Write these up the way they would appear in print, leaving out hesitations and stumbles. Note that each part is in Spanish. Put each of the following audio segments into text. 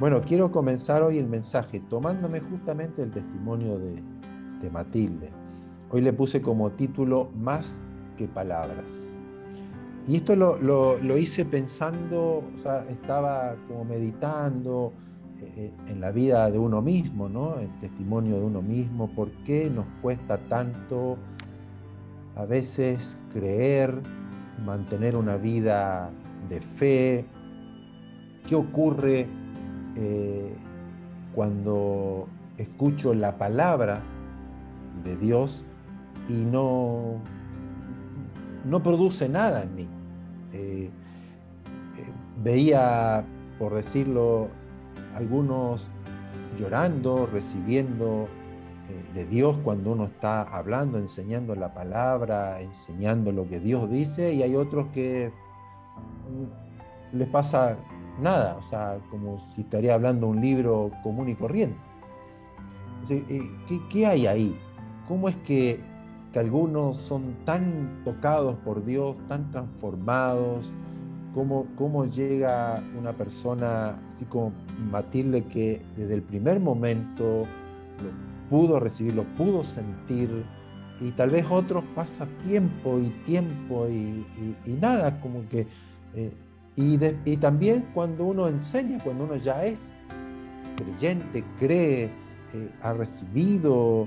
Bueno, quiero comenzar hoy el mensaje tomándome justamente el testimonio de Matilde. Hoy le puse como título Más que palabras. Y esto lo hice pensando, o sea, estaba como meditando en la vida de uno mismo, ¿no? El testimonio de uno mismo, por qué nos cuesta tanto a veces creer, mantener una vida de fe, qué ocurre eh, cuando escucho la palabra de Dios y no produce nada en mí. Eh, Veía, por decirlo, algunos llorando, recibiendo de Dios cuando uno está hablando, enseñando la palabra, enseñando lo que Dios dice, y hay otros que les pasa nada, o sea, como si estaría hablando un libro común y corriente. Entonces, ¿qué hay ahí? ¿Cómo es que algunos son tan tocados por Dios, tan transformados? ¿Cómo llega una persona así como Matilde que desde el primer momento lo pudo recibir, lo pudo sentir, y tal vez otros pasa tiempo y tiempo y nada, como que... eh, y también cuando uno enseña, cuando uno ya es creyente, cree, ha recibido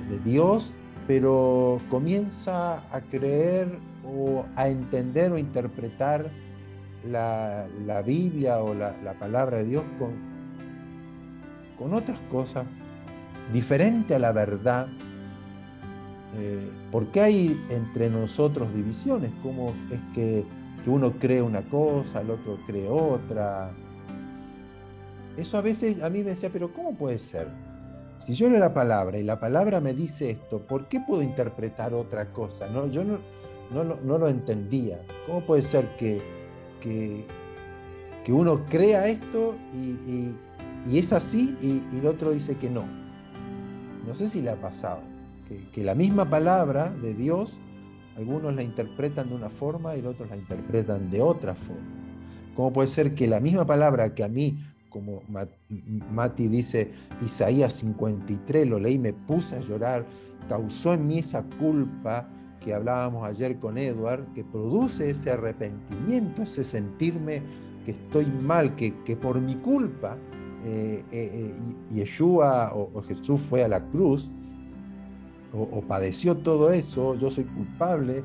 de Dios, pero comienza a creer o a entender o interpretar la Biblia o la palabra de Dios con otras cosas, diferente a la verdad. ¿Por qué hay entre nosotros divisiones? ¿Cómo es que uno cree una cosa, el otro cree otra? Eso a veces a mí me decía, pero ¿cómo puede ser? Si yo leo la palabra y la palabra me dice esto, ¿por qué puedo interpretar otra cosa? No, yo no lo entendía. ¿Cómo puede ser que, que uno crea esto y es así y el otro dice que no? No sé si le ha pasado, que la misma palabra de Dios, algunos la interpretan de una forma y los otros la interpretan de otra forma. ¿Cómo puede ser que la misma palabra que a mí, como Mati dice, Isaías 53, lo leí, me puse a llorar, causó en mí esa culpa que hablábamos ayer con Edward, que produce ese arrepentimiento, ese sentirme que estoy mal, que por mi culpa Yeshua o Jesús fue a la cruz o padeció todo eso, yo soy culpable,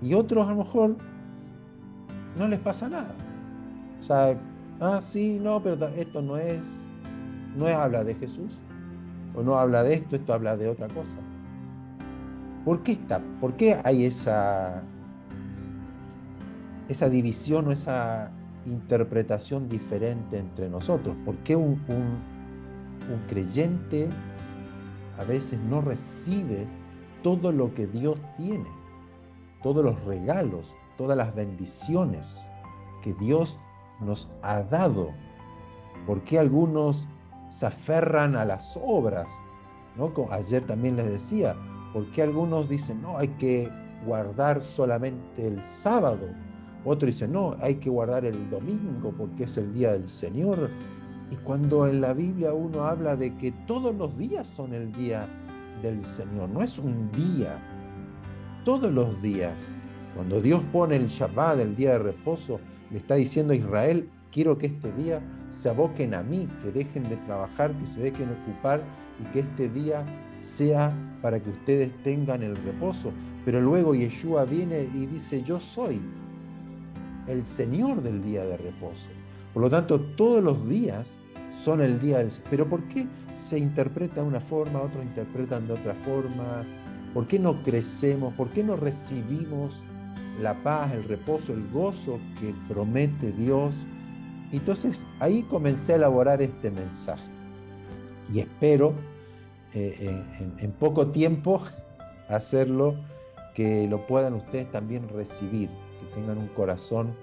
y otros a lo mejor no les pasa nada. O sea, sí, no, pero esto no es habla de Jesús, o no habla de esto, esto habla de otra cosa. ¿Por qué hay esa división o esa interpretación diferente entre nosotros? ¿Por qué un creyente a veces no recibe todo lo que Dios tiene, todos los regalos, todas las bendiciones que Dios nos ha dado? ¿Por qué algunos se aferran a las obras? ¿No? Como ayer también les decía, ¿por qué algunos dicen, no, hay que guardar solamente el sábado? Otros dicen, no, hay que guardar el domingo porque es el día del Señor. Y cuando en la Biblia uno habla de que todos los días son el día del Señor, no es un día, todos los días. Cuando Dios pone el Shabbat, el día de reposo, le está diciendo a Israel, quiero que este día se aboquen a mí, que dejen de trabajar, que se dejen ocupar y que este día sea para que ustedes tengan el reposo. Pero luego Yeshua viene y dice, yo soy el Señor del día de reposo. Por lo tanto, todos los días son el día del... Pero ¿por qué se interpreta de una forma, otros interpretan de otra forma? ¿Por qué no crecemos? ¿Por qué no recibimos la paz, el reposo, el gozo que promete Dios? Entonces ahí comencé a elaborar este mensaje y espero en poco tiempo hacerlo, que lo puedan ustedes también recibir, que tengan un corazón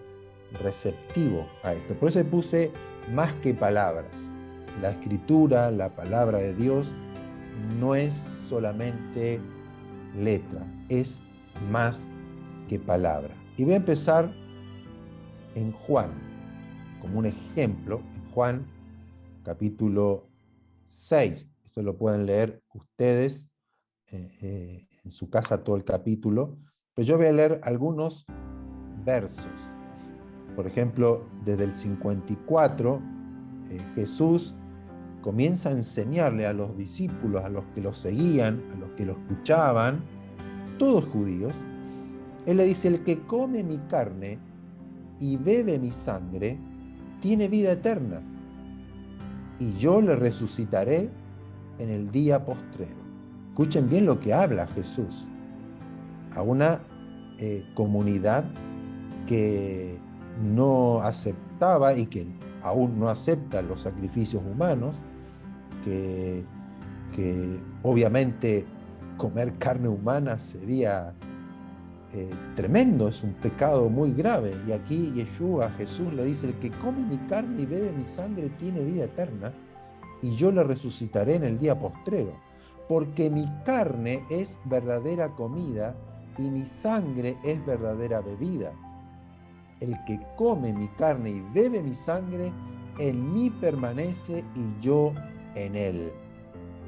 receptivo a esto. Por eso le puse más que palabras. La escritura, la palabra de Dios, no es solamente letra, es más que palabra. Y voy a empezar en Juan, como un ejemplo en Juan capítulo 6. Eso lo pueden leer ustedes en su casa todo el capítulo, pero yo voy a leer algunos versos. Por ejemplo, desde el 54, Jesús comienza a enseñarle a los discípulos, a los que lo seguían, a los que lo escuchaban, todos judíos. Él le dice: el que come mi carne y bebe mi sangre tiene vida eterna, y yo le resucitaré en el día postrero. Escuchen bien lo que habla Jesús a una comunidad que no aceptaba y que aún no acepta los sacrificios humanos, que obviamente comer carne humana sería tremendo, es un pecado muy grave. Y aquí Yeshua, Jesús, le dice: el que come mi carne y bebe mi sangre tiene vida eterna, y yo le resucitaré en el día postrero, porque mi carne es verdadera comida y mi sangre es verdadera bebida. El que come mi carne y bebe mi sangre, en mí permanece y yo en él.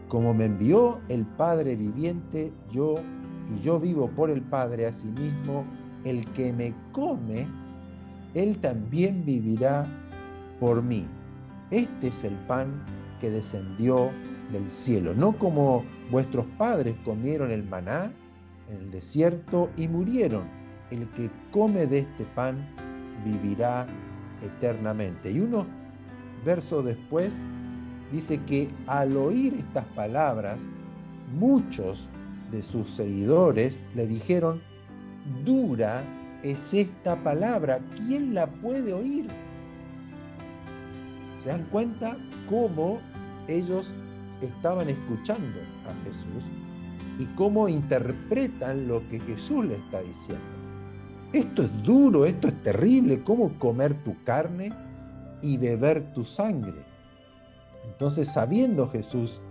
Como me envió el Padre viviente, y yo vivo por el Padre, asimismo, el que me come, él también vivirá por mí. Este es el pan que descendió del cielo, no como vuestros padres comieron el maná en el desierto y murieron. El que come de este pan vivirá eternamente. Y unos versos después dice que al oír estas palabras, muchos de sus seguidores le dijeron: dura es esta palabra, ¿quién la puede oír? ¿Se dan cuenta cómo ellos estaban escuchando a Jesús y cómo interpretan lo que Jesús le está diciendo? Esto es duro, esto es terrible, ¿cómo comer tu carne y beber tu sangre? Entonces, sabiendo Jesús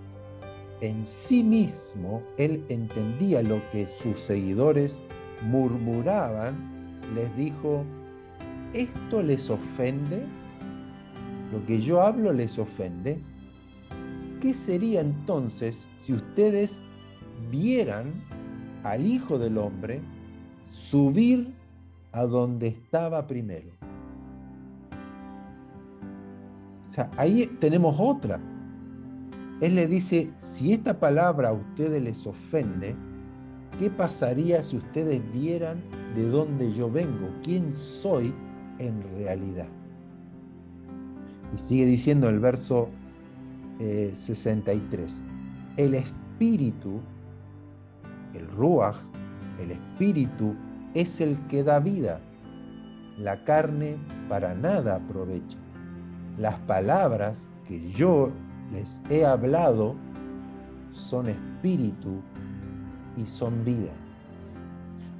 en sí mismo, él entendía lo que sus seguidores murmuraban, les dijo: ¿esto les ofende? ¿Lo que yo hablo les ofende? ¿Qué sería entonces si ustedes vieran al Hijo del Hombre subir a donde estaba primero? O sea, ahí tenemos otra. Él le dice: si esta palabra a ustedes les ofende, ¿qué pasaría si ustedes vieran de dónde yo vengo? ¿Quién soy en realidad? Y sigue diciendo el verso 63. El espíritu, el ruaj, el espíritu es el que da vida. La carne para nada aprovecha. Las palabras que yo les he hablado son espíritu y son vida.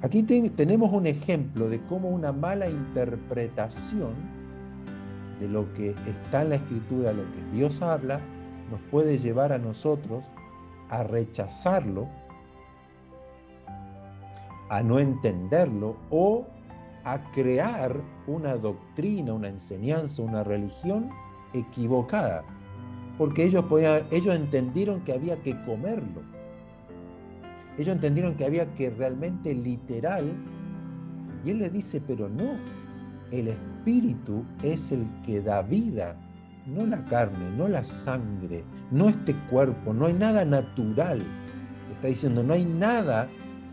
Aquí tenemos un ejemplo de cómo una mala interpretación de lo que está en la Escritura, lo que Dios habla, nos puede llevar a nosotros a rechazarlo, a no entenderlo o a crear una doctrina, una enseñanza, una religión equivocada. Porque ellos entendieron que había que comerlo. Ellos entendieron que había que realmente literal. Y él les dice: pero no, el espíritu es el que da vida, no la carne, no la sangre, no este cuerpo, no hay nada natural. Le está diciendo: no hay nada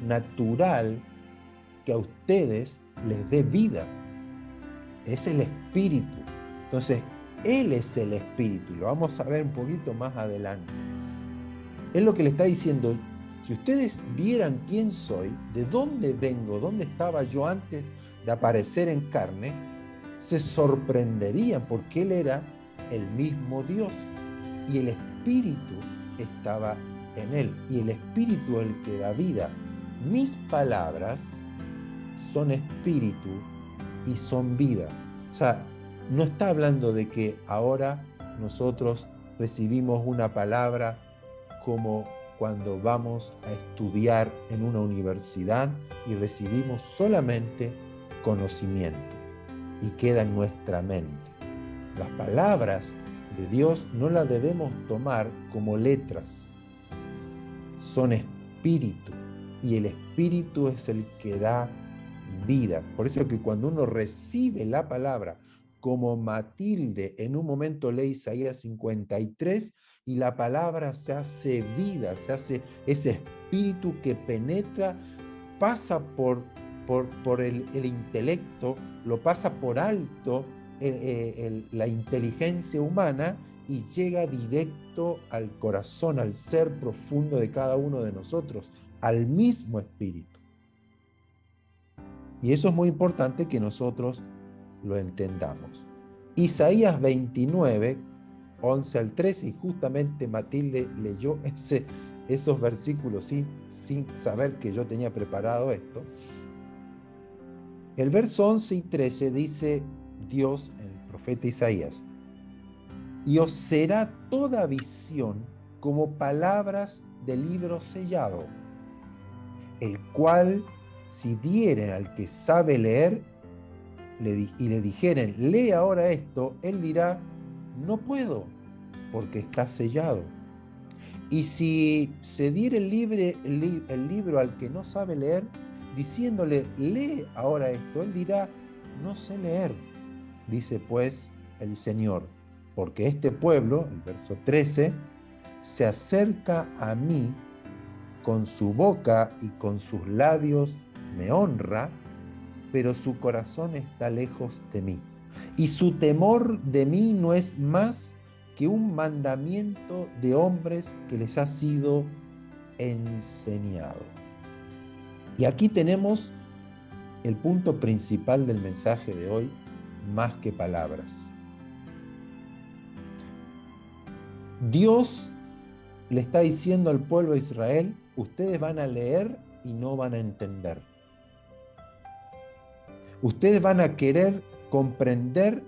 natural que a ustedes les dé vida. Es el espíritu. Entonces, él es el espíritu. Lo vamos a ver un poquito más adelante. Es lo que le está diciendo: si ustedes vieran quién soy, de dónde vengo, dónde estaba yo antes de aparecer en carne, se sorprenderían, porque él era el mismo Dios y el espíritu estaba en él, y el espíritu es el que da vida. Mis palabras son espíritu y son vida. O sea, no está hablando de que ahora nosotros recibimos una palabra como cuando vamos a estudiar en una universidad y recibimos solamente conocimiento y queda en nuestra mente. Las palabras de Dios no las debemos tomar como letras, son espíritu, y el espíritu es el que da vida. Por eso que cuando uno recibe la palabra, como Matilde en un momento lee Isaías 53, y la palabra se hace vida, se hace ese espíritu que penetra, pasa por el intelecto, lo pasa por alto la inteligencia humana y llega directo al corazón, al ser profundo de cada uno de nosotros, al mismo espíritu. Y eso es muy importante que nosotros lo entendamos. Isaías 29, 11 al 13, y justamente Matilde leyó esos versículos sin saber que yo tenía preparado esto. El verso 11 y 13 dice Dios, el profeta Isaías: y os será toda visión como palabras de libro sellado, el cual, si dieren al que sabe leer, y le dijeren, lee ahora esto, él dirá, no puedo, porque está sellado. Y si se diere el libro al que no sabe leer, diciéndole, lee ahora esto, él dirá, no sé leer. Dice pues el Señor, porque este pueblo, el verso 13, se acerca a mí, con su boca y con sus labios me honra, pero su corazón está lejos de mí. Y su temor de mí no es más que un mandamiento de hombres que les ha sido enseñado. Y aquí tenemos el punto principal del mensaje de hoy, más que palabras. Dios le está diciendo al pueblo de Israel, ustedes van a leer y no van a entender. Ustedes van a querer comprender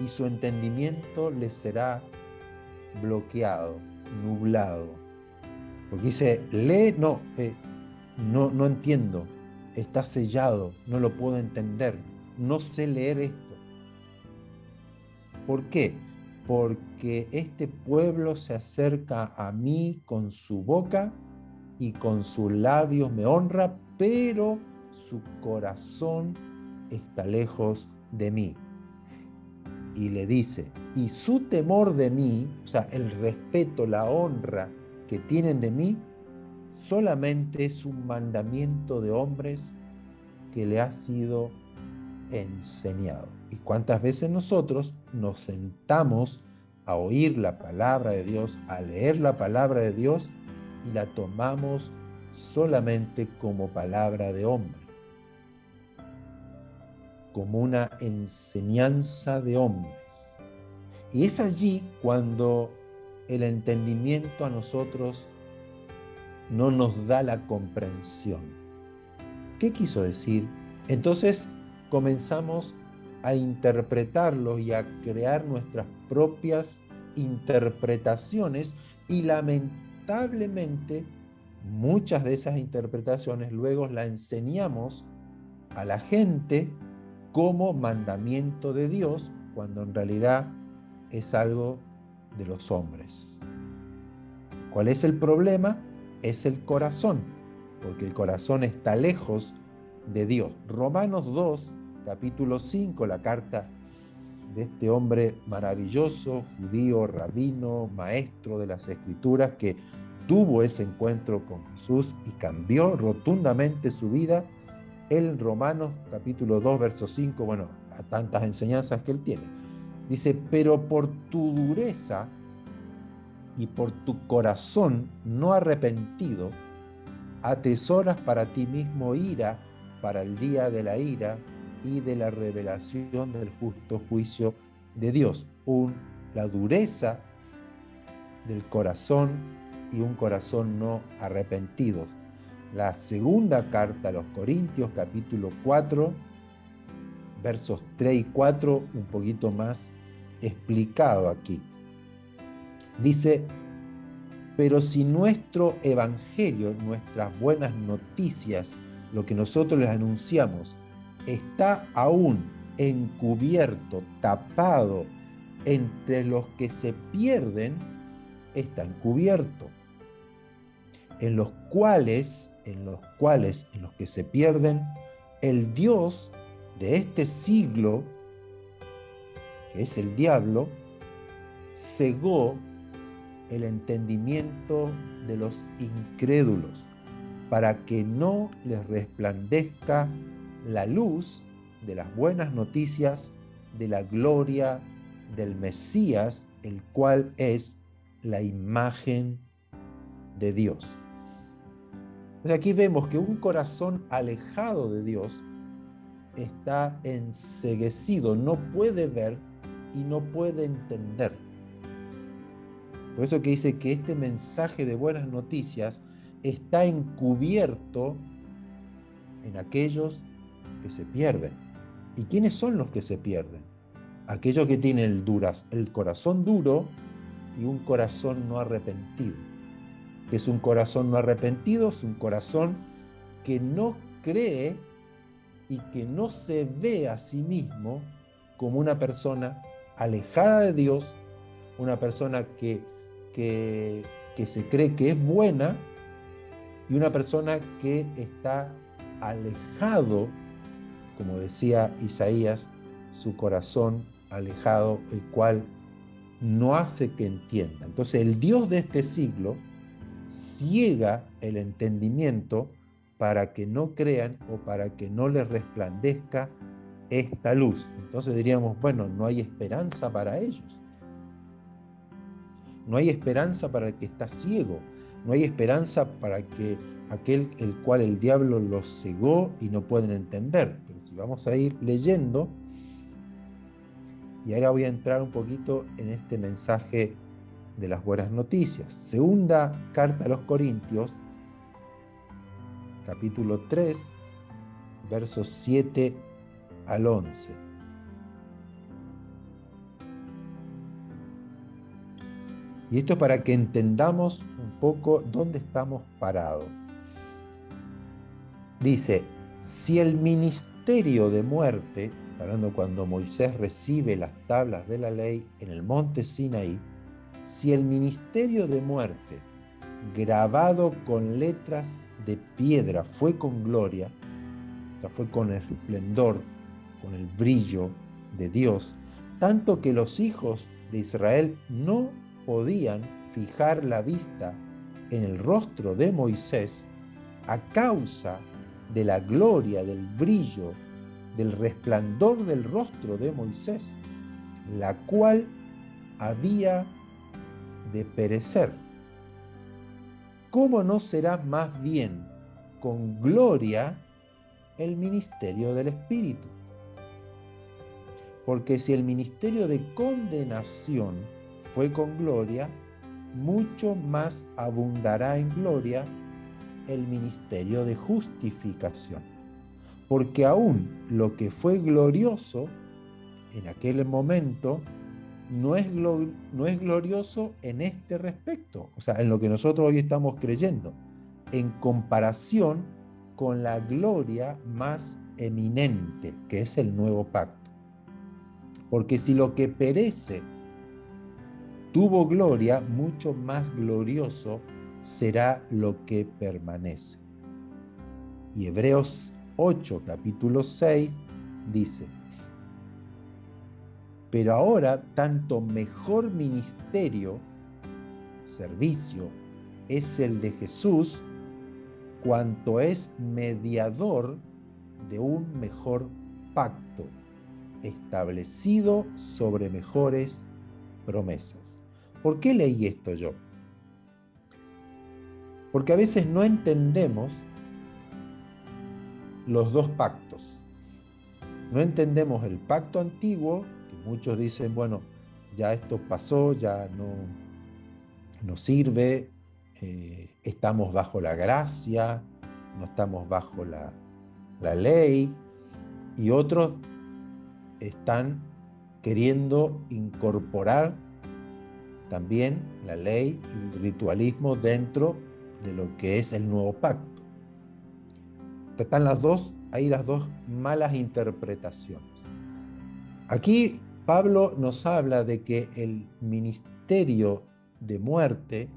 y su entendimiento les será bloqueado, nublado. Porque dice, lee, no entiendo, está sellado, no lo puedo entender, no sé leer esto. ¿Por qué? Porque este pueblo se acerca a mí con su boca y con sus labios me honra, pero su corazón está lejos de mí. Y le dice, y su temor de mí, o sea, el respeto, la honra que tienen de mí, solamente es un mandamiento de hombres que le ha sido enseñado. ¿Y cuántas veces nosotros nos sentamos a oír la palabra de Dios, a leer la palabra de Dios y la tomamos solamente como palabra de hombre, como una enseñanza de hombres? Y es allí cuando el entendimiento a nosotros no nos da la comprensión. ¿Qué quiso decir? Entonces comenzamos a interpretarlos y a crear nuestras propias interpretaciones, y lamentablemente muchas de esas interpretaciones luego las enseñamos a la gente como mandamiento de Dios, cuando en realidad es algo de los hombres. ¿Cuál es el problema? Es el corazón, porque el corazón está lejos de Dios. Romanos 2, capítulo 5, la carta de este hombre maravilloso, judío, rabino, maestro de las Escrituras, que tuvo ese encuentro con Jesús y cambió rotundamente su vida. El Romanos capítulo 2, verso 5, bueno, a tantas enseñanzas que él tiene. Dice, pero por tu dureza y por tu corazón no arrepentido, atesoras para ti mismo ira para el día de la ira y de la revelación del justo juicio de Dios. La dureza del corazón y un corazón no arrepentido. La segunda carta a los Corintios, capítulo 4, versos 3 y 4, un poquito más explicado aquí. Dice, pero si nuestro evangelio, nuestras buenas noticias, lo que nosotros les anunciamos, está aún encubierto, tapado entre los que se pierden está encubierto, en los que se pierden, el Dios de este siglo, que es el diablo, cegó el entendimiento de los incrédulos, para que no les resplandezca la luz de las buenas noticias de la gloria del Mesías, el cual es la imagen de Dios. Entonces aquí vemos que un corazón alejado de Dios está enceguecido, no puede ver y no puede entender. Por eso que dice que este mensaje de buenas noticias está encubierto en aquellos que se pierden. ¿Y quiénes son los que se pierden? Aquellos que tienen el corazón duro y un corazón no arrepentido. ¿Qué es un corazón no arrepentido? Es un corazón que no cree y que no se ve a sí mismo como una persona alejada de Dios, una persona que se cree que es buena, y una persona que está alejado, como decía Isaías, su corazón alejado, el cual no hace que entienda. Entonces el Dios de este siglo ciega el entendimiento para que no crean o para que no les resplandezca esta luz. Entonces diríamos, bueno, no hay esperanza para ellos. No hay esperanza para el que está ciego. No hay esperanza para que aquel el cual el diablo los cegó y no pueden entender. Pero si vamos a ir leyendo, y ahora voy a entrar un poquito en este mensaje de las buenas noticias. Segunda carta a los Corintios, capítulo 3, versos 7 al 11. Y esto es para que entendamos un poco dónde estamos parados. Dice, si el ministerio de muerte, está hablando cuando Moisés recibe las tablas de la ley en el monte Sinaí, si el ministerio de muerte, grabado con letras de piedra, fue con gloria, o sea, fue con el esplendor, con el brillo de Dios, tanto que los hijos de Israel no podían fijar la vista en el rostro de Moisés a causa de la gloria, del brillo, del resplandor del rostro de Moisés, la cual había de perecer. ¿Cómo no será más bien con gloria el ministerio del Espíritu? Porque si el ministerio de condenación fue con gloria, mucho más abundará en gloria el ministerio de justificación. Porque aún lo que fue glorioso en aquel momento no es glorioso en este respecto, o sea, en lo que nosotros hoy estamos creyendo, en comparación con la gloria más eminente, que es el nuevo pacto. Porque si lo que perece tuvo gloria, mucho más glorioso será lo que permanece. Y Hebreos 8, capítulo 6, dice, pero ahora tanto mejor ministerio, servicio, es el de Jesús, cuanto es mediador de un mejor pacto, establecido sobre mejores promesas. ¿Por qué leí esto yo? Porque a veces no entendemos los dos pactos. No entendemos el pacto antiguo, que muchos dicen, bueno, ya esto pasó, ya no sirve, estamos bajo la gracia, no estamos bajo la ley, y otros están queriendo incorporar también la ley y el ritualismo dentro de lo que es el nuevo pacto. Están hay las dos malas interpretaciones. Aquí Pablo nos habla de que el ministerio de muerte,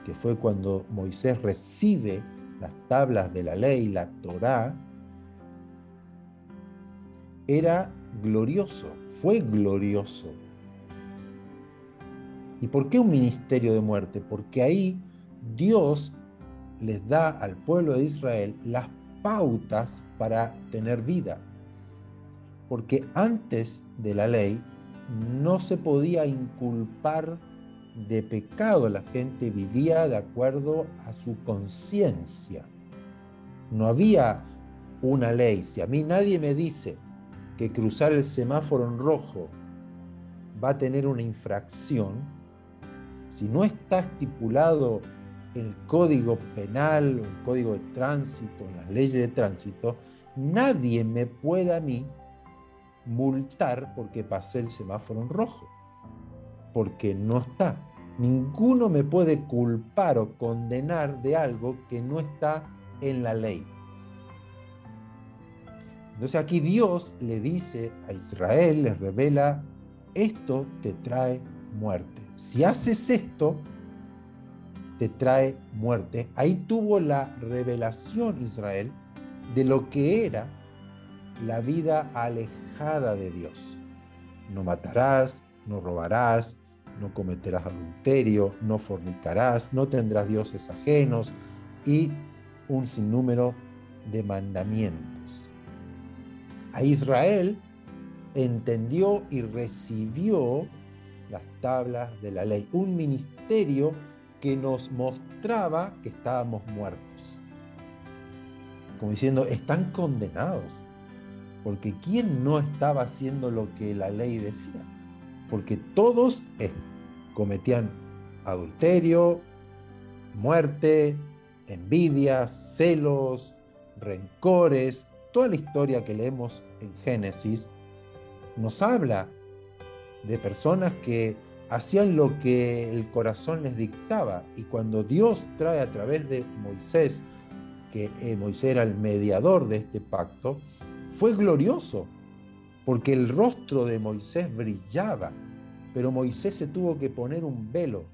que fue cuando Moisés recibe las tablas de la ley, la Torá, era glorioso, fue glorioso. ¿Y por qué un ministerio de muerte? Porque ahí Dios les da al pueblo de Israel las pautas para tener vida. Porque antes de la ley no se podía inculpar de pecado, la gente vivía de acuerdo a su conciencia. No había una ley. Si a mí nadie me dice que cruzar el semáforo en rojo va a tener una infracción, si no está estipulado en el código penal o el código de tránsito, en las leyes de tránsito, nadie me puede a mí multar porque pasé el semáforo en rojo, porque no está. Ninguno me puede culpar o condenar de algo que no está en la ley. Entonces aquí Dios le dice a Israel, les revela, esto te trae muerte. Si haces esto, te trae muerte. Ahí tuvo la revelación Israel de lo que era la vida alejada de Dios. No matarás, no robarás, no cometerás adulterio, no fornicarás, no tendrás dioses ajenos y un sinnúmero de mandamientos. A Israel entendió y recibió las tablas de la ley, un ministerio que nos mostraba que estábamos muertos. Como diciendo, están condenados. Porque ¿quién no estaba haciendo lo que la ley decía? Porque todos cometían adulterio, muerte, envidia, celos, rencores. Toda la historia que leemos en Génesis nos habla de personas que hacían lo que el corazón les dictaba. Y cuando Dios trae a través de Moisés, que Moisés era el mediador de este pacto, fue glorioso, porque el rostro de Moisés brillaba, pero Moisés se tuvo que poner un velo,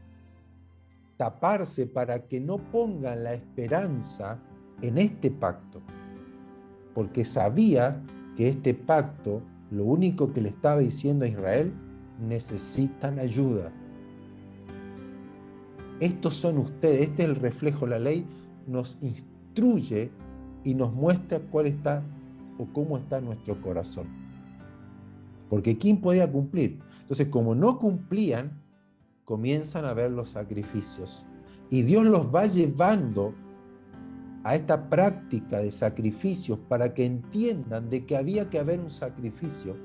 taparse para que no pongan la esperanza en este pacto, porque sabía que este pacto, lo único que le estaba diciendo a Israel, necesitan ayuda. Estos son ustedes, este es el reflejo, la ley nos instruye y nos muestra cuál está o cómo está nuestro corazón. Porque ¿quién podía cumplir? Entonces, como no cumplían, comienzan a ver los sacrificios. Y Dios los va llevando a esta práctica de sacrificios para que entiendan de que había que haber un sacrificio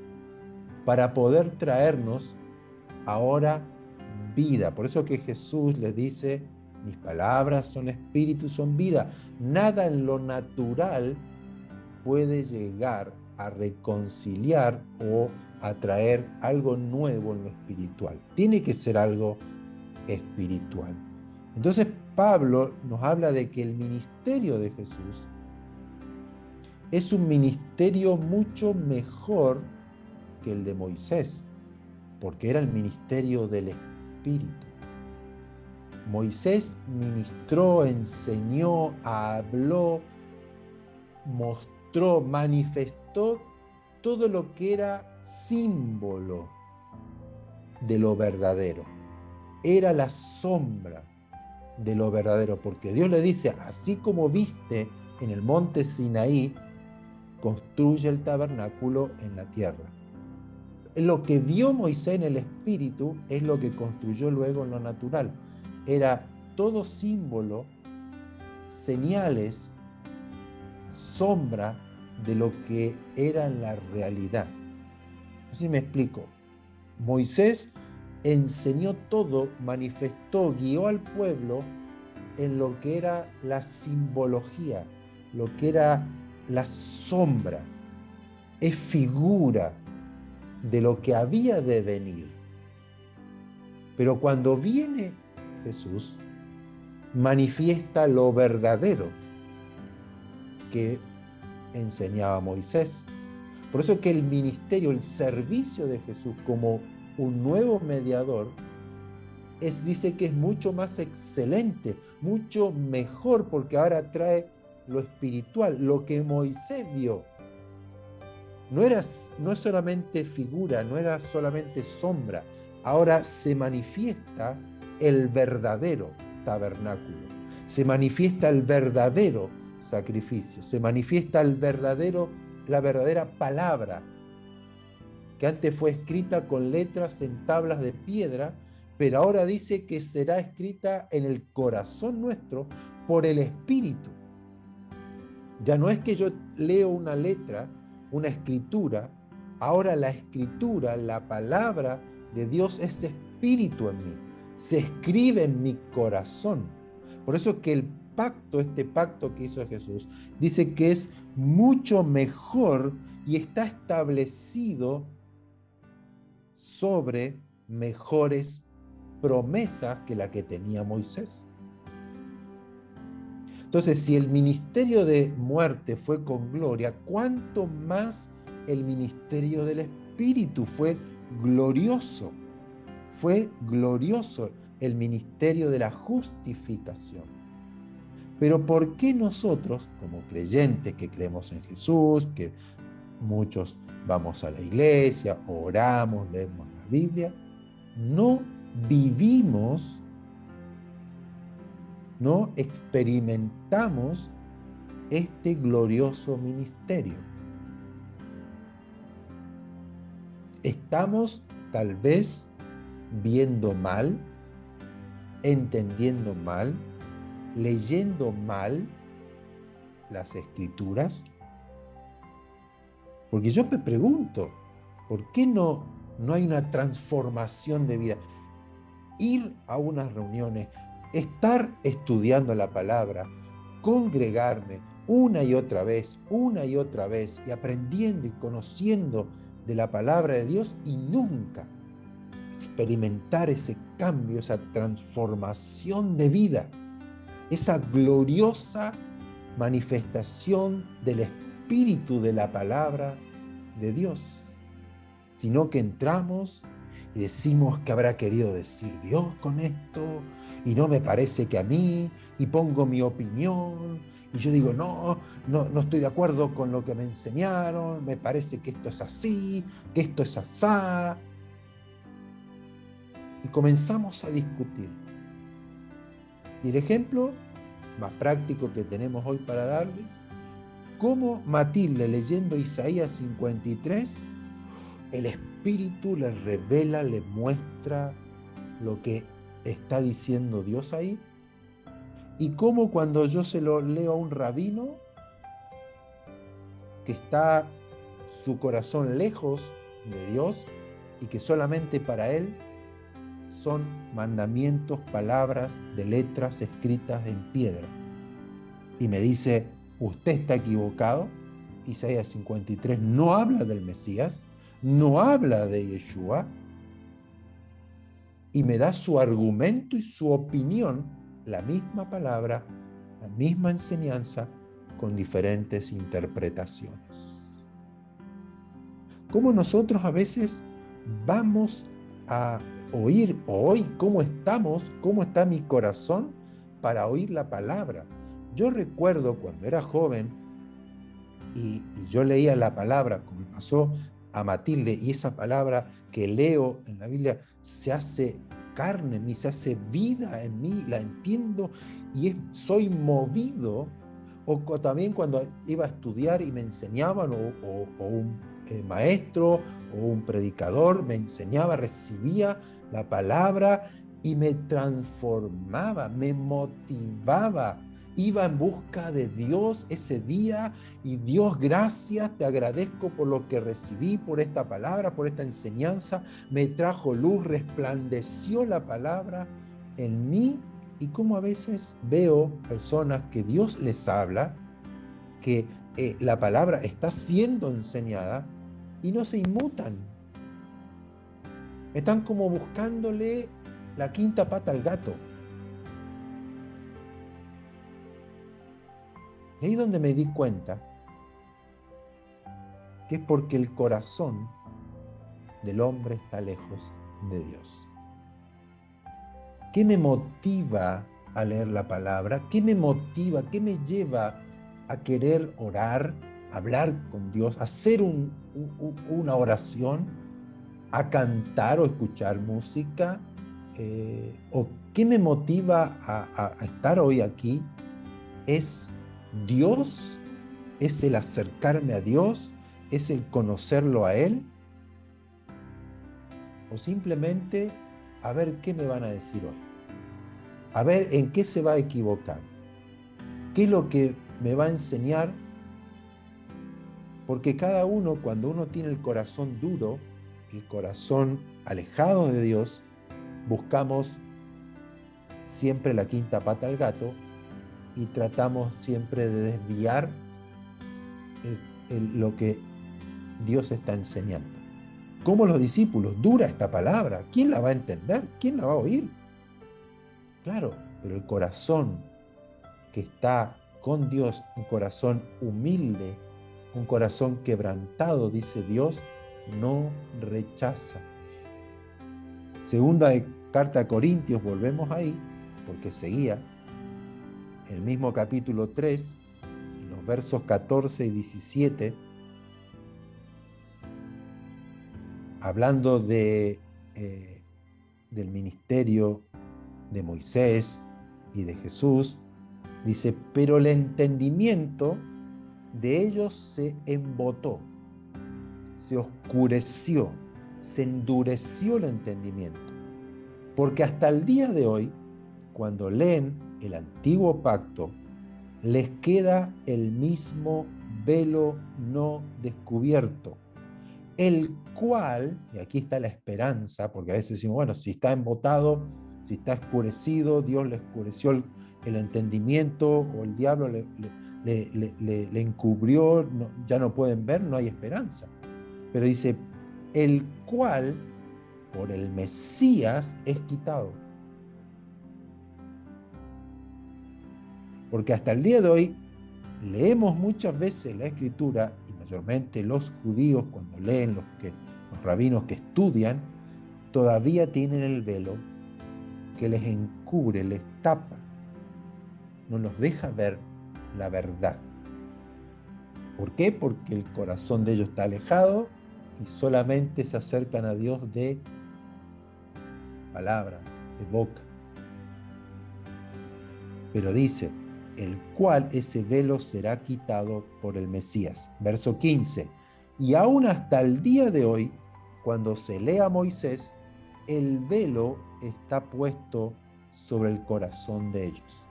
para poder traernos ahora vida. Por eso que Jesús les dice, mis palabras son espíritu, son vida. Nada en lo natural puede llegar a reconciliar o a traer algo nuevo en lo espiritual. Tiene que ser algo espiritual. Entonces Pablo nos habla de que el ministerio de Jesús es un ministerio mucho mejor que el de Moisés, porque era el ministerio del Espíritu. Moisés ministró, enseñó, habló, mostró, manifestó todo lo que era símbolo de lo verdadero. Era la sombra de lo verdadero, porque Dios le dice, así como viste en el monte Sinaí, construye el tabernáculo en la tierra. Lo que vio Moisés en el espíritu es lo que construyó luego en lo natural. Era todo símbolo, señales, sombra de lo que era en la realidad. No sé si me explico. Moisés enseñó todo, manifestó, guió al pueblo en lo que era la simbología, lo que era la sombra, es figura de lo que había de venir. Pero cuando viene Jesús, manifiesta lo verdadero que enseñaba Moisés. Por eso que el ministerio, el servicio de Jesús como un nuevo mediador, dice que es mucho más excelente, mucho mejor, porque ahora trae lo espiritual, lo que Moisés vio. No es solamente figura, no era solamente sombra, ahora se manifiesta el verdadero tabernáculo, se manifiesta el verdadero sacrificio, se manifiesta la verdadera palabra, que antes fue escrita con letras en tablas de piedra, pero ahora dice que será escrita en el corazón nuestro por el Espíritu. Ya no es que yo leo una letra, una escritura, ahora la escritura, la palabra de Dios es espíritu en mí, se escribe en mi corazón. Por eso que el pacto, este pacto que hizo Jesús, dice que es mucho mejor y está establecido sobre mejores promesas que la que tenía Moisés. Entonces, si el ministerio de muerte fue con gloria, ¿cuánto más el ministerio del Espíritu fue glorioso? Fue glorioso el ministerio de la justificación. Pero ¿por qué nosotros, como creyentes que creemos en Jesús, que muchos vamos a la iglesia, oramos, leemos la Biblia, no vivimos, no experimentamos este glorioso ministerio? Estamos tal vez viendo mal, entendiendo mal, leyendo mal las escrituras. Porque yo me pregunto, ¿por qué no hay una transformación de vida? Ir a unas reuniones, estar estudiando la palabra, congregarme una y otra vez y aprendiendo y conociendo de la palabra de Dios y nunca experimentar ese cambio, esa transformación de vida, esa gloriosa manifestación del espíritu de la palabra de Dios, sino que entramos y decimos que habrá querido decir Dios con esto, y no me parece que a mí, y pongo mi opinión, y yo digo, no estoy de acuerdo con lo que me enseñaron, me parece que esto es así, que esto es asá, y comenzamos a discutir. Y el ejemplo más práctico que tenemos hoy para darles, cómo Matilde, leyendo Isaías 53, el Espíritu le revela, le muestra lo que está diciendo Dios ahí, y cómo cuando yo se lo leo a un rabino que está su corazón lejos de Dios y que solamente para él son mandamientos, palabras de letras escritas en piedra, y me dice, usted está equivocado, Isaías 53 no habla del Mesías, no habla de Yeshua, y me da su argumento y su opinión, la misma palabra, la misma enseñanza, con diferentes interpretaciones. Cómo nosotros a veces vamos a oír, hoy cómo estamos, cómo está mi corazón para oír la palabra. Yo recuerdo cuando era joven y yo leía la palabra, como pasó a Matilde, y esa palabra que leo en la Biblia se hace carne en mí, se hace vida en mí, la entiendo y soy movido. O también cuando iba a estudiar y me enseñaban, o un maestro o un predicador me enseñaba, recibía la palabra y me transformaba, me motivaba. Iba en busca de Dios ese día y Dios, gracias, te agradezco por lo que recibí, por esta palabra, por esta enseñanza, me trajo luz, resplandeció la palabra en mí. Y como a veces veo personas que Dios les habla, que la palabra está siendo enseñada y no se inmutan. Están como buscándole la quinta pata al gato. Y ahí es donde me di cuenta que es porque el corazón del hombre está lejos de Dios. ¿Qué me motiva a leer la palabra? ¿Qué me motiva? ¿Qué me lleva a querer orar, hablar con Dios, hacer una oración, a cantar o escuchar música? ¿O qué me motiva a estar hoy aquí? ¿Es Dios? ¿Es el acercarme a Dios? ¿Es el conocerlo a Él? ¿O simplemente a ver qué me van a decir hoy? A ver en qué se va a equivocar. ¿Qué es lo que me va a enseñar? Porque cada uno, cuando uno tiene el corazón duro, el corazón alejado de Dios, buscamos siempre la quinta pata al gato y tratamos siempre de desviar lo que Dios está enseñando. Como los discípulos, dura esta palabra, ¿quién la va a entender? ¿Quién la va a oír? Claro, pero el corazón que está con Dios, un corazón humilde, un corazón quebrantado, dice Dios, no rechaza. Segunda carta a Corintios, volvemos ahí, porque seguía, el mismo capítulo 3, en los versos 14 y 17, hablando del ministerio de Moisés y de Jesús, dice, pero el entendimiento de ellos se embotó, se oscureció, se endureció el entendimiento, porque hasta el día de hoy, cuando leen el antiguo pacto, les queda el mismo velo no descubierto, el cual, y aquí está la esperanza, porque a veces decimos, bueno, si está embotado, si está oscurecido, Dios le oscureció el entendimiento, o el diablo le encubrió, no, ya no pueden ver, no hay esperanza. Pero dice, el cual por el Mesías es quitado. Porque hasta el día de hoy leemos muchas veces la Escritura, y mayormente los judíos cuando leen, los rabinos que estudian, todavía tienen el velo que les encubre, les tapa, no nos deja ver la verdad. ¿Por qué? Porque el corazón de ellos está alejado y solamente se acercan a Dios de palabra, de boca. Pero dice, el cual ese velo será quitado por el Mesías. Verso 15. Y aún hasta el día de hoy, cuando se lee a Moisés, el velo está puesto sobre el corazón de ellos.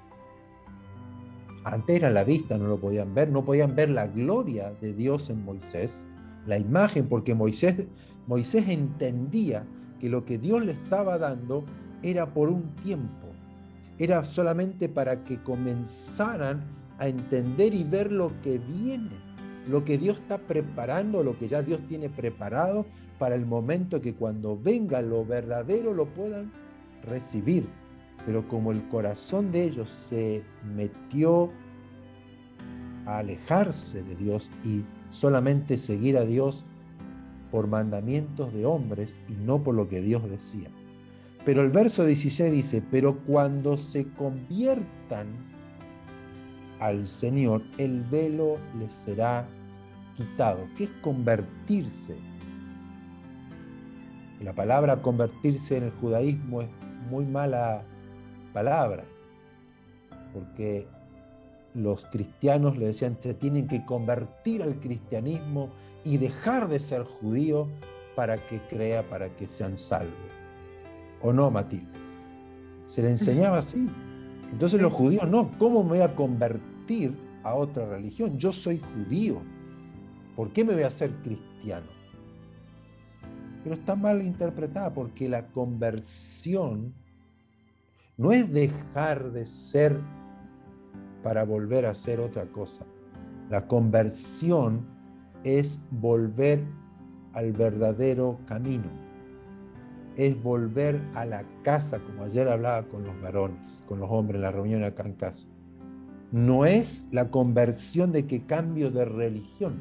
Antes era la vista, no lo podían ver, no podían ver la gloria de Dios en Moisés, la imagen, porque Moisés entendía que lo que Dios le estaba dando era por un tiempo, era solamente para que comenzaran a entender y ver lo que viene, lo que Dios está preparando, lo que ya Dios tiene preparado para el momento que cuando venga lo verdadero lo puedan recibir. Pero como el corazón de ellos se metió a alejarse de Dios y solamente seguir a Dios por mandamientos de hombres y no por lo que Dios decía. Pero el verso 16 dice, pero cuando se conviertan al Señor, el velo les será quitado. ¿Qué es convertirse? La palabra convertirse en el judaísmo es muy mala palabra, porque los cristianos le decían, te tienen que convertir al cristianismo y dejar de ser judío para que crea, para que sean salvos. ¿O no, Matilde? Se le enseñaba así. Entonces los judíos no, ¿cómo me voy a convertir a otra religión? Yo soy judío. ¿Por qué me voy a hacer cristiano? Pero está mal interpretada, porque la conversión no es dejar de ser para volver a hacer otra cosa. La conversión es volver al verdadero camino. Es volver a la casa, como ayer hablaba con los varones, con los hombres en la reunión acá en casa. No es la conversión de que cambio de religión.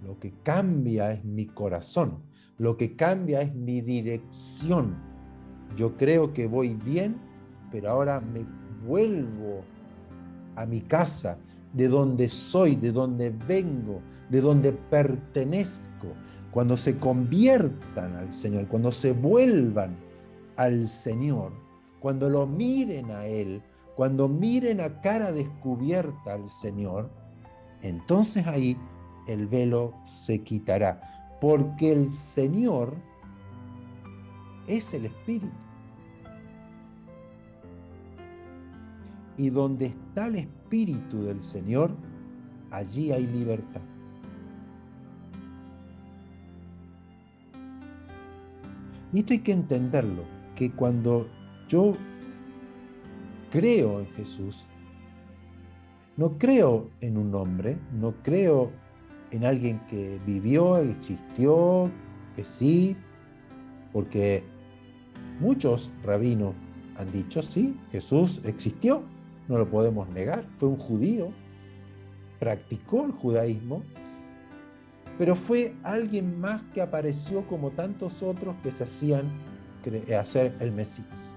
Lo que cambia es mi corazón. Lo que cambia es mi dirección. Yo creo que voy bien, pero ahora me vuelvo a mi casa, de donde soy, de donde vengo, de donde pertenezco. Cuando se conviertan al Señor, cuando se vuelvan al Señor, cuando lo miren a Él, cuando miren a cara descubierta al Señor, entonces ahí el velo se quitará, porque el Señor es el Espíritu. Y donde está el Espíritu del Señor, allí hay libertad. Y esto hay que entenderlo, que cuando yo creo en Jesús, no creo en un hombre, no creo en alguien que vivió, existió, que sí, porque muchos rabinos han dicho, sí, Jesús existió, no lo podemos negar, fue un judío, practicó el judaísmo, pero fue alguien más que apareció como tantos otros que se hacían hacer el Mesías.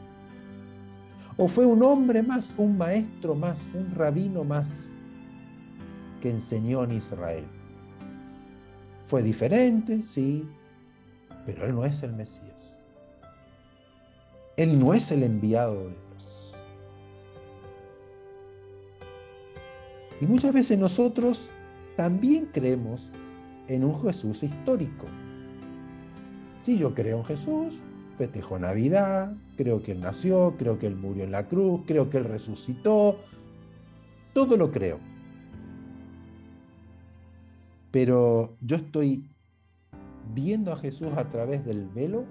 O fue un hombre más, un maestro más, un rabino más que enseñó en Israel. Fue diferente, sí, pero él no es el Mesías. Él no es el enviado de Dios. Y muchas veces nosotros también creemos en un Jesús histórico. Sí, yo creo en Jesús, festejo Navidad, creo que Él nació, creo que Él murió en la cruz, creo que Él resucitó, todo lo creo. Pero yo estoy viendo a Jesús a través del velo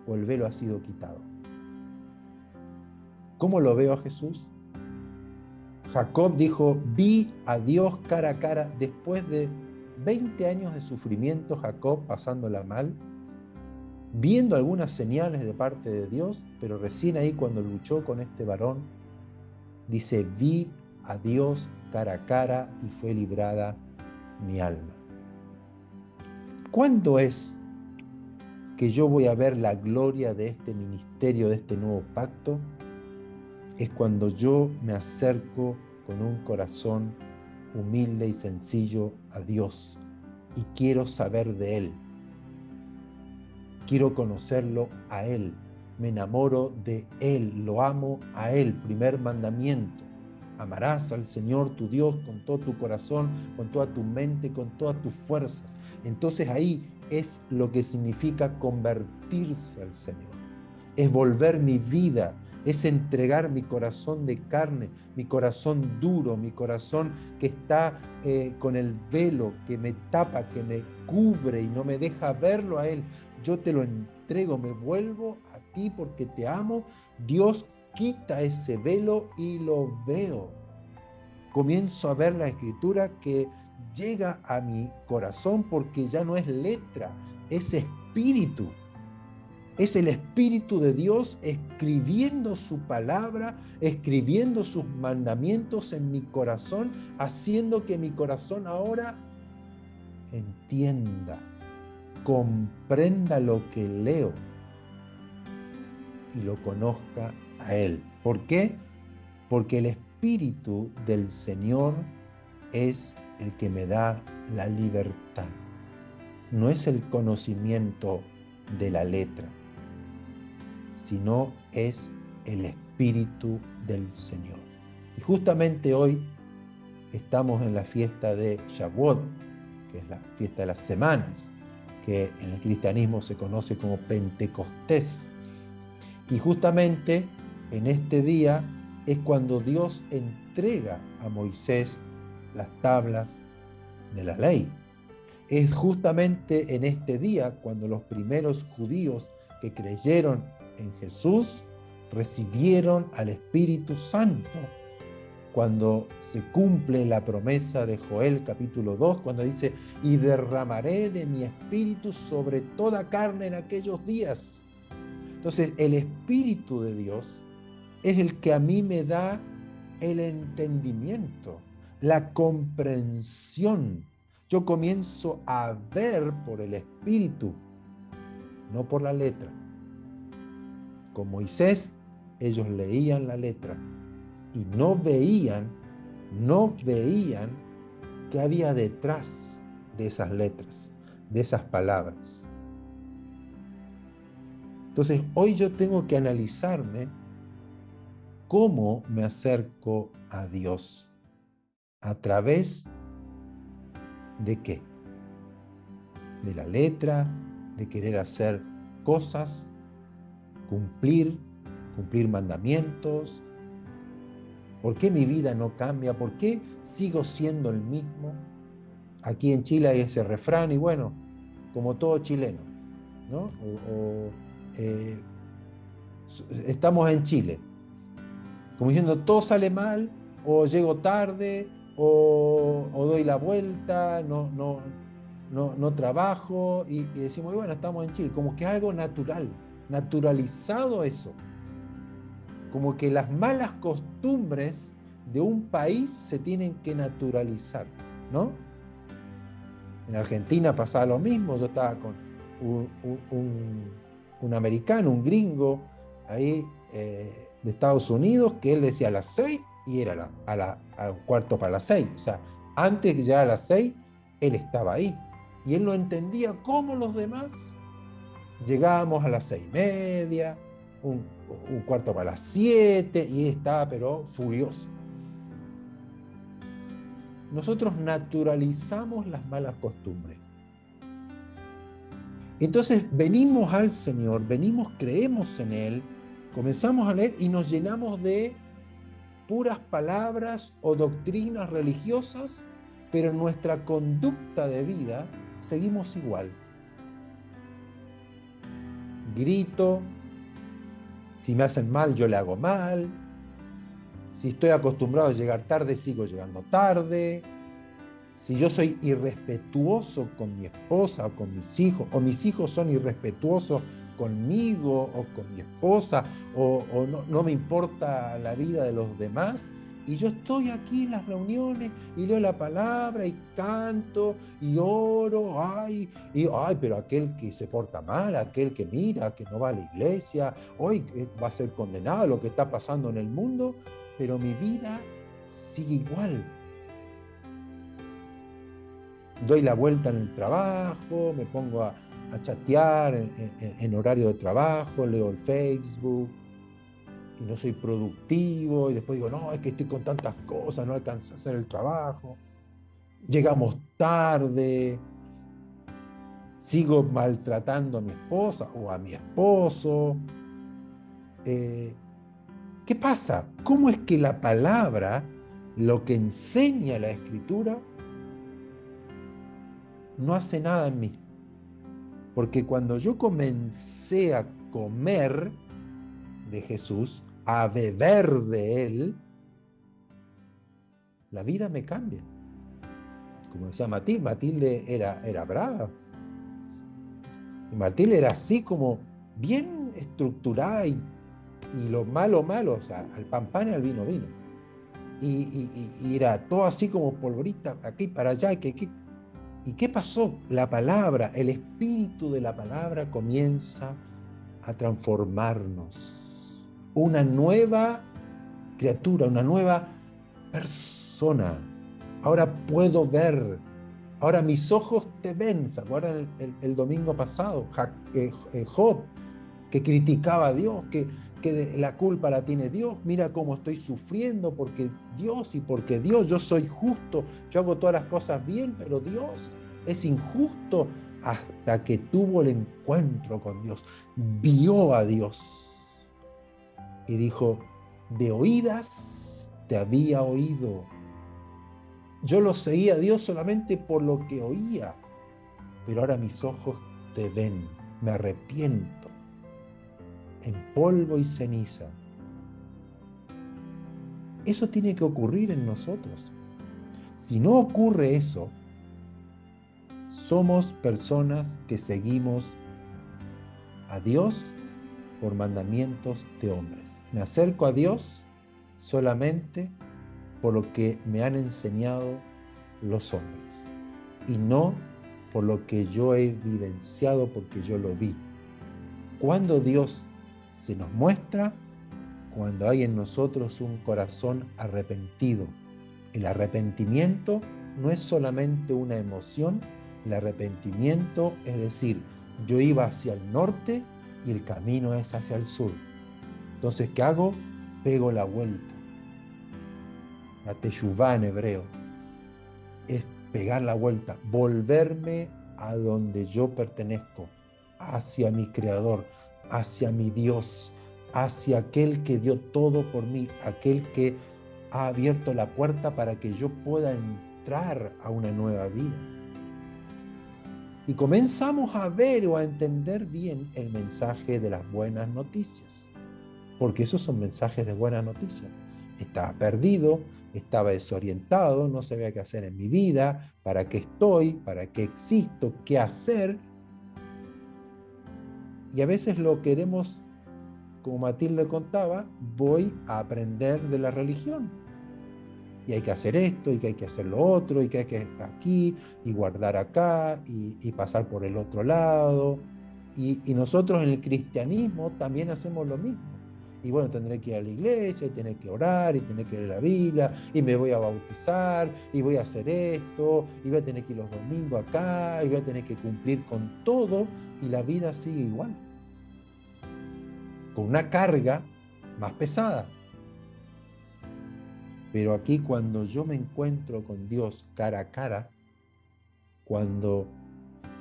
o el velo ha sido quitado. ¿Cómo lo veo a Jesús? Jacob dijo, vi a Dios cara a cara después de 20 años de sufrimiento, Jacob pasándola mal, viendo algunas señales de parte de Dios, pero recién ahí cuando luchó con este varón, dice, vi a Dios cara a cara y fue librada mi alma. ¿Cuándo es que yo voy a ver la gloria de este ministerio, de este nuevo pacto? Es cuando yo me acerco con un corazón humilde y sencillo a Dios y quiero saber de Él. Quiero conocerlo a Él. Me enamoro de Él, lo amo a Él. Primer mandamiento. Amarás al Señor tu Dios con todo tu corazón, con toda tu mente, con todas tus fuerzas. Entonces ahí es lo que significa convertirse al Señor. Es volver mi vida, es entregar mi corazón de carne, mi corazón duro, mi corazón que está con el velo que me tapa, que me cubre y no me deja verlo a Él. Yo te lo entrego, me vuelvo a ti porque te amo. Dios quita ese velo y lo veo. Comienzo a ver la escritura que llega a mi corazón porque ya no es letra, es espíritu. Es el Espíritu de Dios escribiendo su palabra, escribiendo sus mandamientos en mi corazón, haciendo que mi corazón ahora entienda, comprenda lo que leo y lo conozca a Él. ¿Por qué? Porque el Espíritu del Señor es el que me da la libertad. No es el conocimiento de la letra, sino es el Espíritu del Señor. Y justamente hoy estamos en la fiesta de Shavuot, que es la fiesta de las semanas, que en el cristianismo se conoce como Pentecostés. Y justamente en este día es cuando Dios entrega a Moisés las tablas de la ley. Es justamente en este día cuando los primeros judíos que creyeron en Jesús recibieron al Espíritu Santo, cuando se cumple la promesa de Joel capítulo 2, cuando dice, y derramaré de mi espíritu sobre toda carne en aquellos días. Entonces el Espíritu de Dios es el que a mí me da el entendimiento, la comprensión. Yo comienzo a ver por el Espíritu, no por la letra. Con Moisés, ellos leían la letra y no veían qué había detrás de esas letras, de esas palabras. Entonces, hoy yo tengo que analizarme cómo me acerco a Dios. ¿A través de qué? De la letra, de querer hacer cosas, cumplir mandamientos. ¿Por qué mi vida no cambia? ¿Por qué sigo siendo el mismo? Aquí en Chile hay ese refrán y bueno, como todo chileno, ¿no? Estamos en Chile, como diciendo todo sale mal, o llego tarde, o doy la vuelta, no trabajo, y decimos, bueno, estamos en Chile, como que es algo natural, naturalizado eso, como que las malas costumbres de un país se tienen que naturalizar, ¿no? En Argentina pasaba lo mismo, yo estaba con un americano, un gringo, ahí de Estados Unidos, que él decía a las 6 y era a un cuarto para las 6. O sea, antes que llegara a las 6, él estaba ahí. Y él no entendía cómo los demás llegábamos a las 6:30, un cuarto para las 7, y estaba pero furioso. Nosotros naturalizamos las malas costumbres. Entonces venimos al Señor, creemos en Él, comenzamos a leer y nos llenamos de puras palabras o doctrinas religiosas, pero en nuestra conducta de vida seguimos igual. Grito, si me hacen mal yo le hago mal, si estoy acostumbrado a llegar tarde sigo llegando tarde, si yo soy irrespetuoso con mi esposa o con mis hijos, o mis hijos son irrespetuosos conmigo o con mi esposa, o no me importa la vida de los demás, y yo estoy aquí en las reuniones y leo la palabra y canto y oro, pero aquel que se porta mal, aquel que mira, que no va a la iglesia, hoy va a ser condenado a lo que está pasando en el mundo, pero mi vida sigue igual. Doy la vuelta en el trabajo, me pongo a chatear en horario de trabajo, leo el Facebook y no soy productivo, y después digo, no, es que estoy con tantas cosas, no alcanzo a hacer el trabajo. Llegamos tarde, sigo maltratando a mi esposa o a mi esposo. ¿Qué pasa? ¿Cómo es que la palabra, lo que enseña la Escritura, no hace nada en mí? Porque cuando yo comencé a comer de Jesús, a beber de Él, la vida me cambia. Como decía Matilde era brava. Y Matilde era así como bien estructurada y lo malo, o sea, al pan y al vino. Y era todo así como polvorita, aquí para allá, ¿Y qué pasó? La palabra, el espíritu de la palabra comienza a transformarnos. Una nueva criatura, una nueva persona. Ahora puedo ver. Ahora mis ojos te ven. ¿Se acuerdan el domingo pasado? Job, que criticaba a Dios, que la culpa la tiene Dios. Mira cómo estoy sufriendo porque Dios yo soy justo. Yo hago todas las cosas bien, pero Dios es injusto, hasta que tuvo el encuentro con Dios. Vio a Dios y dijo, de oídas te había oído. Yo lo seguía a Dios solamente por lo que oía, pero ahora mis ojos te ven. Me arrepiento en polvo y ceniza. Eso tiene que ocurrir en nosotros. Si no ocurre eso, somos personas que seguimos a Dios por mandamientos de hombres. Me acerco a Dios solamente por lo que me han enseñado los hombres. y no por lo que yo he vivenciado, porque yo lo vi. Cuando Dios se nos muestra, cuando hay en nosotros un corazón arrepentido. El arrepentimiento no es solamente una emoción, el arrepentimiento es decir, yo iba hacia el norte y el camino es hacia el sur. Entonces, ¿qué hago? Pego la vuelta. La teshuvá en hebreo es pegar la vuelta, volverme a donde yo pertenezco, hacia mi Creador, hacia mi Dios, hacia aquel que dio todo por mí, aquel que ha abierto la puerta para que yo pueda entrar a una nueva vida. Y comenzamos a ver o a entender bien el mensaje de las buenas noticias, porque esos son mensajes de buenas noticias. Estaba perdido, estaba desorientado, no sabía qué hacer en mi vida, para qué estoy, para qué existo, qué hacer. Y a veces lo queremos, como Matilde contaba, voy a aprender de la religión. Y hay que hacer esto, y que hay que hacer lo otro, y que hay que aquí, y guardar acá, y pasar por el otro lado. Y nosotros en el cristianismo también hacemos lo mismo. Y bueno, tendré que ir a la iglesia, y tener que orar, y tener que leer la Biblia, y me voy a bautizar, y voy a hacer esto, y voy a tener que ir los domingos acá, y voy a tener que cumplir con todo, y la vida sigue igual, con una carga más pesada. Pero aquí cuando yo me encuentro con Dios cara a cara, cuando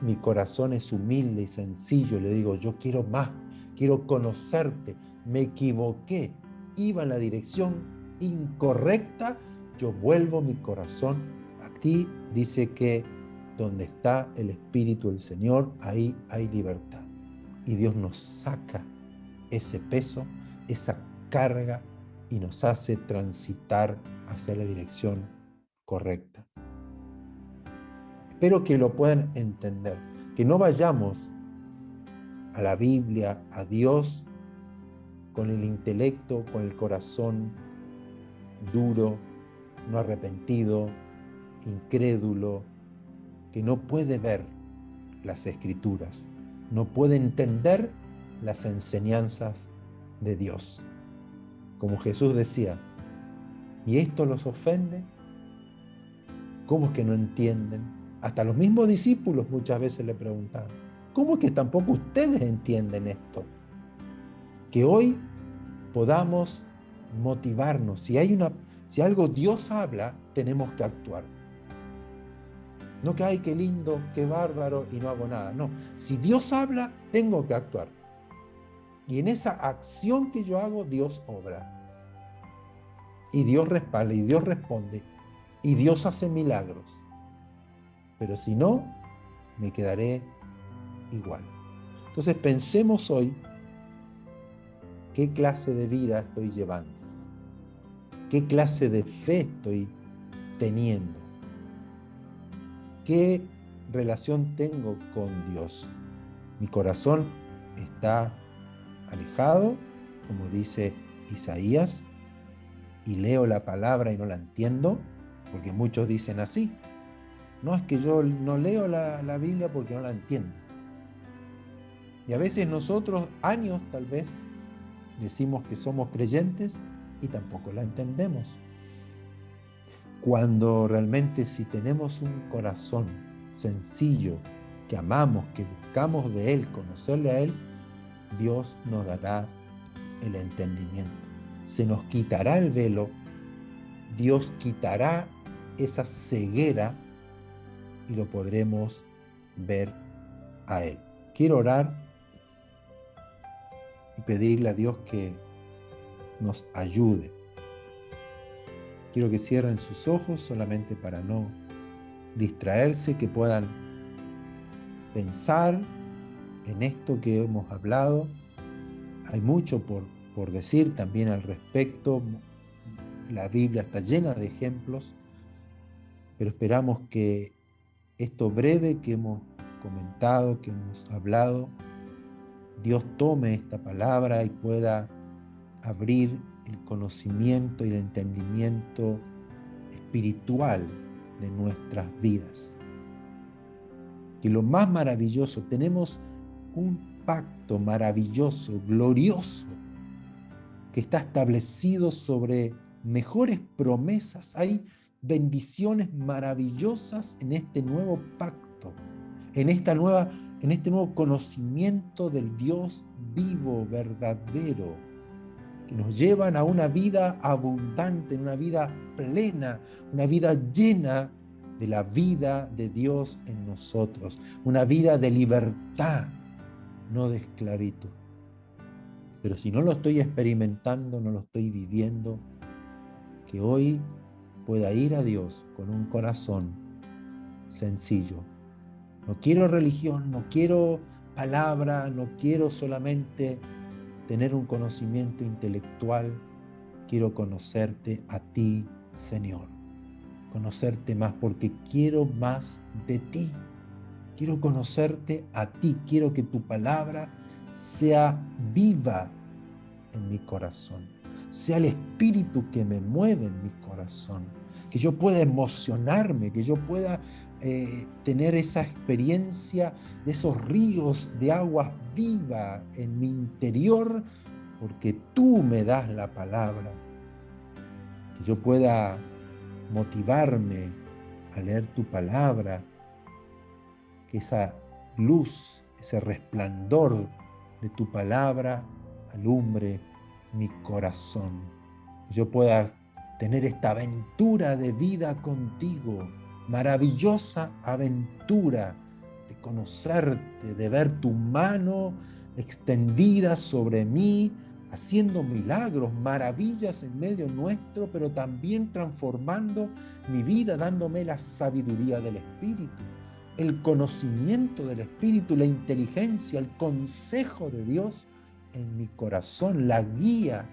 mi corazón es humilde y sencillo, le digo, yo quiero más, quiero conocerte, me equivoqué, iba en la dirección incorrecta, yo vuelvo mi corazón a ti. Dice que donde está el Espíritu del Señor, ahí hay libertad. Y Dios nos saca ese peso, esa carga, y nos hace transitar hacia la dirección correcta. Espero que lo puedan entender, que no vayamos a la Biblia, a Dios, con el intelecto, con el corazón duro, no arrepentido, incrédulo, que no puede ver las Escrituras, no puede entender las enseñanzas de Dios. Como Jesús decía, ¿y esto los ofende? ¿Cómo es que no entienden? Hasta los mismos discípulos muchas veces le preguntaron, ¿cómo es que tampoco ustedes entienden esto? Que hoy podamos motivarnos. Si algo Dios habla, tenemos que actuar. No que, ay, qué lindo, qué bárbaro, y no hago nada. No, si Dios habla, tengo que actuar. Y en esa acción que yo hago, Dios obra. Y Dios respalda, y Dios responde, y Dios hace milagros. Pero si no, me quedaré igual. Entonces pensemos hoy qué clase de vida estoy llevando, qué clase de fe estoy teniendo, qué relación tengo con Dios. Mi corazón está alejado, como dice Isaías, y leo la palabra y no la entiendo, porque muchos dicen así. No, es que yo no leo la Biblia porque no la entiendo. Y a veces nosotros, años tal vez, decimos que somos creyentes y tampoco la entendemos. Cuando realmente si tenemos un corazón sencillo, que amamos, que buscamos de Él, conocerle a Él, Dios nos dará el entendimiento. Se nos quitará el velo, Dios quitará esa ceguera y lo podremos ver a Él. Quiero orar y pedirle a Dios que nos ayude. Quiero que cierren sus ojos solamente para no distraerse, que puedan pensar en esto que hemos hablado. Hay mucho por decir también al respecto. La Biblia está llena de ejemplos, pero esperamos que esto breve que hemos comentado, que hemos hablado, Dios tome esta palabra y pueda abrir el conocimiento y el entendimiento espiritual de nuestras vidas. porque lo más maravilloso, tenemos un pacto maravilloso, glorioso, que está establecido sobre mejores promesas. Hay bendiciones maravillosas en este nuevo pacto, en este nuevo conocimiento del Dios vivo, verdadero, que nos llevan a una vida abundante, una vida plena, una vida llena de la vida de Dios en nosotros, una vida de libertad, no de esclavitud. Pero si no lo estoy experimentando, no lo estoy viviendo, que hoy pueda ir a Dios con un corazón sencillo. No quiero religión, no quiero palabra, no quiero solamente tener un conocimiento intelectual. Quiero conocerte a ti, Señor. Conocerte más porque quiero más de ti. Quiero conocerte a ti. Quiero que tu palabra sea viva en mi corazón. Sea el espíritu que me mueve en mi corazón. Que yo pueda emocionarme, que yo pueda tener esa experiencia de esos ríos de agua viva en mi interior, porque tú me das la palabra. Que yo pueda motivarme a leer tu palabra, que esa luz, ese resplandor de tu palabra alumbre mi corazón. Que yo pueda tener esta aventura de vida contigo, maravillosa aventura de conocerte, de ver tu mano extendida sobre mí, haciendo milagros, maravillas en medio nuestro, pero también transformando mi vida, dándome la sabiduría del Espíritu, el conocimiento del Espíritu, la inteligencia, el consejo de Dios en mi corazón, la guía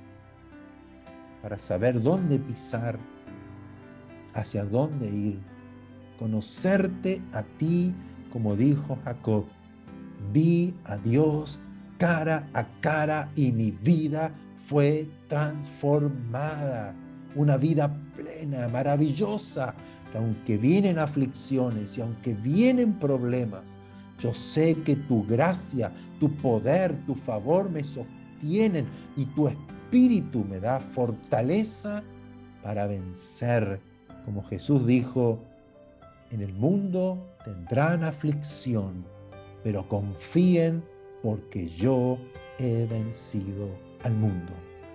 para saber dónde pisar, hacia dónde ir, conocerte a ti, como dijo Jacob. Vi a Dios cara a cara y mi vida fue transformada. Una vida plena, maravillosa, que aunque vienen aflicciones y aunque vienen problemas, yo sé que tu gracia, tu poder, tu favor me sostienen y tu espíritu me da fortaleza para vencer. Como Jesús dijo, en el mundo tendrán aflicción, pero confíen porque yo he vencido al mundo.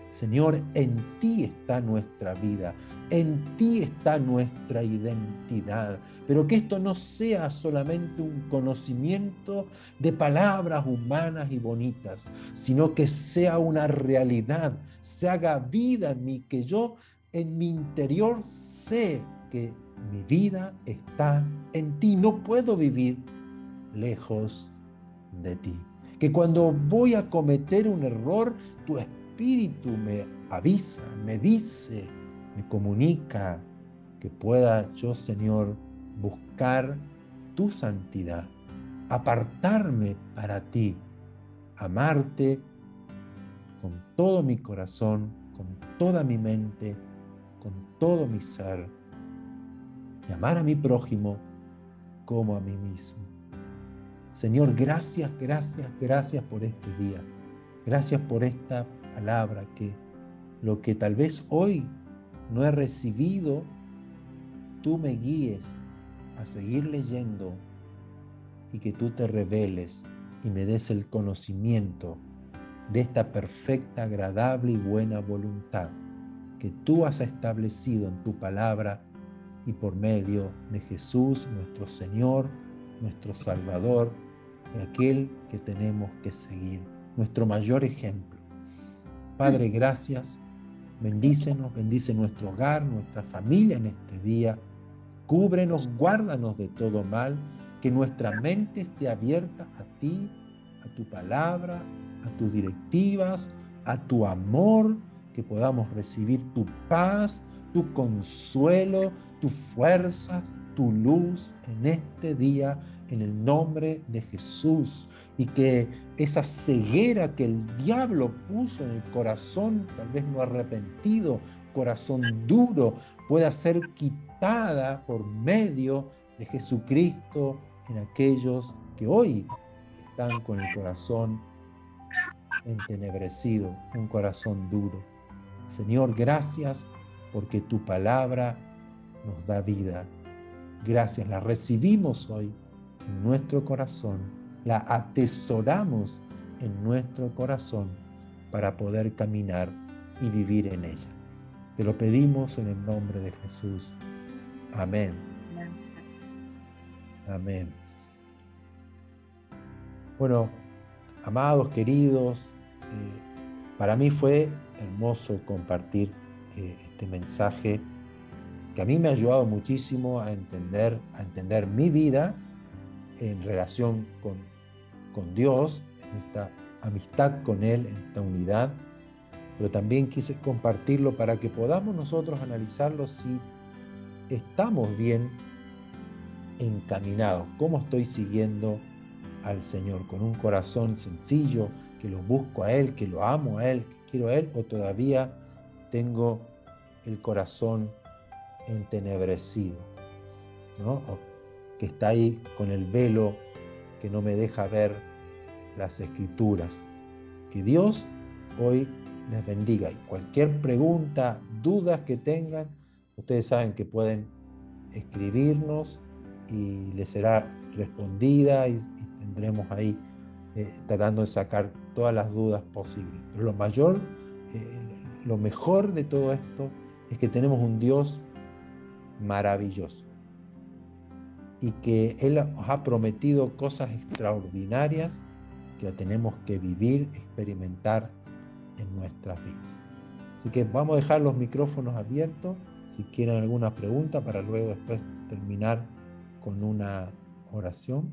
Señor, en ti está nuestra vida, en ti está nuestra identidad, pero que esto no sea solamente un conocimiento de palabras humanas y bonitas, sino que sea una realidad, se haga vida en mí, que yo en mi interior sé que mi vida está en ti, no puedo vivir lejos de ti. Que cuando voy a cometer un error, tu espíritu me avisa, me dice, me comunica, que pueda yo, Señor, buscar tu santidad, apartarme para ti, amarte con todo mi corazón, con toda mi mente, con todo mi ser, y amar a mi prójimo como a mí mismo. Señor, gracias, gracias, gracias por este día. Gracias por esta palabra, que lo que tal vez hoy no he recibido, tú me guíes a seguir leyendo y que tú te reveles y me des el conocimiento de esta perfecta, agradable y buena voluntad que tú has establecido en tu palabra y por medio de Jesús, nuestro Señor, nuestro Salvador, y aquel que tenemos que seguir, nuestro mayor ejemplo. Padre, gracias. Bendícenos, bendice nuestro hogar, nuestra familia en este día. Cúbrenos, guárdanos de todo mal, que nuestra mente esté abierta a ti, a tu palabra, a tus directivas, a tu amor, que podamos recibir tu paz, tu consuelo, tus fuerzas, tu luz en este día, en el nombre de Jesús. Y que esa ceguera que el diablo puso en el corazón, tal vez no arrepentido, corazón duro, pueda ser quitada por medio de Jesucristo, en aquellos que hoy están con el corazón entenebrecido, un corazón duro. Señor, gracias porque tu palabra nos da vida. Gracias, la recibimos hoy en nuestro corazón, la atesoramos en nuestro corazón para poder caminar y vivir en ella. Te lo pedimos en el nombre de Jesús. Amén. Amén. Bueno, amados, queridos, para mí fue hermoso compartir este mensaje que a mí me ha ayudado muchísimo a entender mi vida en relación con Dios, en esta amistad con Él, en esta unidad, pero también quise compartirlo para que podamos nosotros analizarlo si estamos bien encaminados, cómo estoy siguiendo al Señor, con un corazón sencillo, que lo busco a Él, que lo amo a Él, que quiero a Él, o todavía tengo el corazón entenebrecido, ¿no? O que está ahí con el velo que no me deja ver las Escrituras. Que Dios hoy les bendiga. Y cualquier pregunta, dudas que tengan, ustedes saben que pueden escribirnos y les será respondida y tendremos ahí tratando de sacar todas las dudas posibles. Pero lo mejor de todo esto es que tenemos un Dios maravilloso y que Él nos ha prometido cosas extraordinarias que la tenemos que vivir, experimentar en nuestras vidas. Así que vamos a dejar los micrófonos abiertos si quieren alguna pregunta para luego después terminar con una oración.